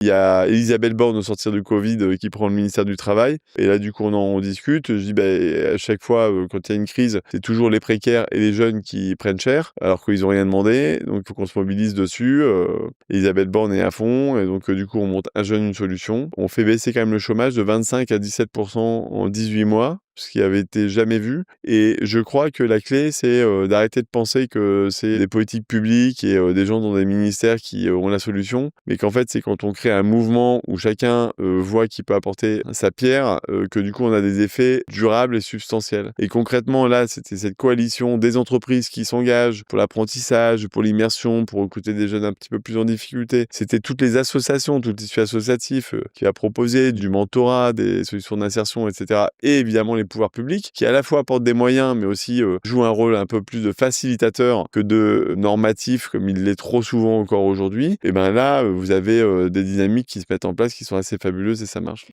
Il y a Elisabeth Borne au sortir du Covid qui prend le ministère du Travail. Et là, du coup, on en discute. Je dis, à chaque fois, quand il y a une crise, c'est toujours les précaires et les jeunes qui prennent cher, alors qu'ils n'ont rien demandé. Donc, il faut qu'on se mobilise dessus. Elisabeth Borne est à fond. Et donc, du coup, on monte Un jeune, une solution. On fait baisser quand même le chômage de 25 à 17% en 18 mois, ce qui avait été jamais vu. Et je crois que la clé, c'est d'arrêter de penser que c'est des politiques publiques et des gens dans des ministères qui ont la solution, mais qu'en fait, c'est quand on crée un mouvement où chacun voit qu'il peut apporter sa pierre, que du coup, on a des effets durables et substantiels. Et concrètement, là, c'était cette coalition des entreprises qui s'engagent pour l'apprentissage, pour l'immersion, pour recruter des jeunes un petit peu plus en difficulté. C'était toutes les associations, tout le tissu associatif qui a proposé du mentorat, des solutions d'insertion, etc. Et évidemment, les pouvoirs publics qui à la fois apportent des moyens, mais aussi jouent un rôle un peu plus de facilitateur que de normatif, comme il l'est trop souvent encore aujourd'hui. Et ben là, vous avez des dynamiques qui se mettent en place qui sont assez fabuleuses et ça marche.